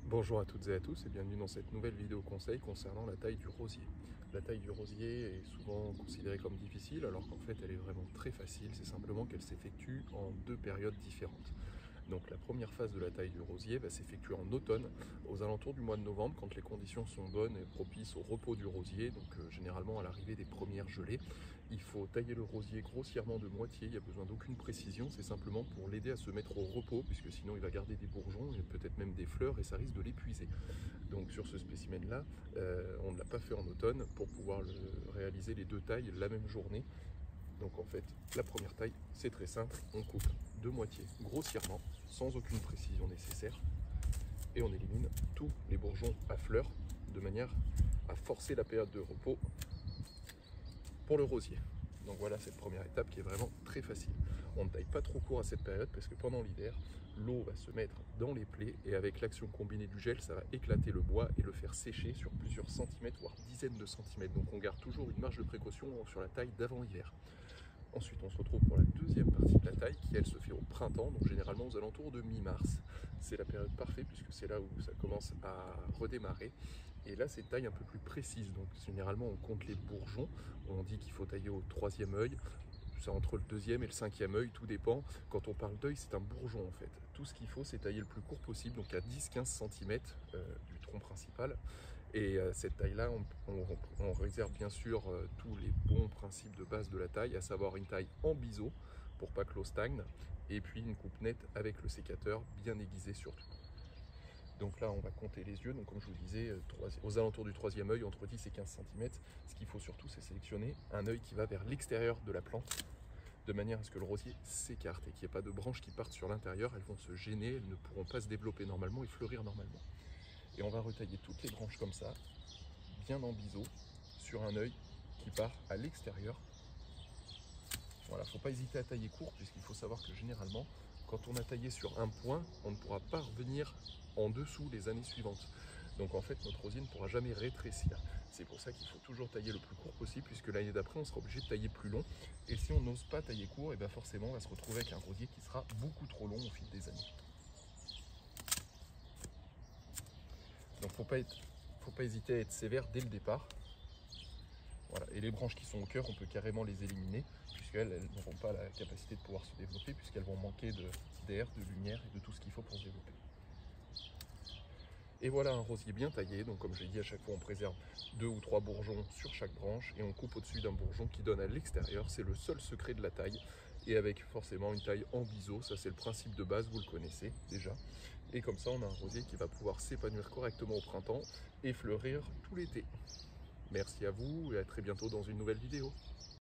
Bonjour à toutes et à tous et bienvenue dans cette nouvelle vidéo conseil concernant la taille du rosier. La taille du rosier est souvent considérée comme difficile alors qu'en fait elle est vraiment très facile, c'est simplement qu'elle s'effectue en deux périodes différentes. Donc la première phase de la taille du rosier va s'effectuer en automne, aux alentours du mois de novembre, quand les conditions sont bonnes et propices au repos du rosier, donc généralement à l'arrivée des premières gelées. Il faut tailler le rosier grossièrement de moitié, il n'y a besoin d'aucune précision, c'est simplement pour l'aider à se mettre au repos, puisque sinon il va garder des bourgeons et peut-être même des fleurs et ça risque de l'épuiser. Donc sur ce spécimen-là, on ne l'a pas fait en automne pour pouvoir réaliser les deux tailles la même journée. Donc en fait, la première taille, c'est très simple, on coupe de moitié grossièrement, sans aucune précision nécessaire, et on élimine tous les bourgeons à fleurs, de manière à forcer la période de repos pour le rosier. Donc voilà cette première étape qui est vraiment très facile. On ne taille pas trop court à cette période parce que pendant l'hiver, l'eau va se mettre dans les plaies et avec l'action combinée du gel, ça va éclater le bois et le faire sécher sur plusieurs centimètres, voire dizaines de centimètres. Donc on garde toujours une marge de précaution sur la taille d'avant-hiver. Ensuite, on se retrouve pour la deuxième partie de la taille qui, elle, se fait au printemps, donc généralement aux alentours de mi-mars. C'est la période parfaite puisque c'est là où ça commence à redémarrer. Et là, c'est une taille un peu plus précise. Donc généralement, on compte les bourgeons. On dit qu'il faut tailler au troisième œil. C'est entre le deuxième et le cinquième œil, tout dépend. Quand on parle d'œil, c'est un bourgeon en fait. Tout ce qu'il faut, c'est tailler le plus court possible, donc à 10-15 cm du tronc principal. Et cette taille-là, on réserve bien sûr tous les bons principes de base de la taille, à savoir une taille en biseau pour pas que l'eau stagne, et puis une coupe nette avec le sécateur, bien aiguisée surtout. Donc là, on va compter les yeux. Donc comme je vous disais, aux alentours du troisième œil, entre 10 et 15 cm. Ce qu'il faut surtout, c'est sélectionner un œil qui va vers l'extérieur de la plante, de manière à ce que le rosier s'écarte et qu'il n'y ait pas de branches qui partent sur l'intérieur. Elles vont se gêner, elles ne pourront pas se développer normalement et fleurir normalement. Et on va retailler toutes les branches comme ça, bien en biseau, sur un œil qui part à l'extérieur. Voilà, il ne faut pas hésiter à tailler court, puisqu'il faut savoir que généralement, quand on a taillé sur un point, on ne pourra pas revenir en dessous les années suivantes. Donc en fait, notre rosier ne pourra jamais rétrécir. C'est pour ça qu'il faut toujours tailler le plus court possible, puisque l'année d'après, on sera obligé de tailler plus long. Et si on n'ose pas tailler court, et bien forcément, on va se retrouver avec un rosier qui sera beaucoup trop long au fil des années. Donc faut pas hésiter à être sévère dès le départ. Voilà. Et les branches qui sont au cœur, on peut carrément les éliminer, puisqu'elles n'auront pas la capacité de pouvoir se développer, puisqu'elles vont manquer d'air, de lumière et de tout ce qu'il faut pour se développer. Et voilà un rosier bien taillé. Donc comme je l'ai dit, à chaque fois on préserve 2 ou 3 bourgeons sur chaque branche et on coupe au-dessus d'un bourgeon qui donne à l'extérieur. C'est le seul secret de la taille, et avec forcément une taille en biseau. Ça, c'est le principe de base, vous le connaissez déjà. Et comme ça, on a un rosier qui va pouvoir s'épanouir correctement au printemps et fleurir tout l'été. Merci à vous et à très bientôt dans une nouvelle vidéo.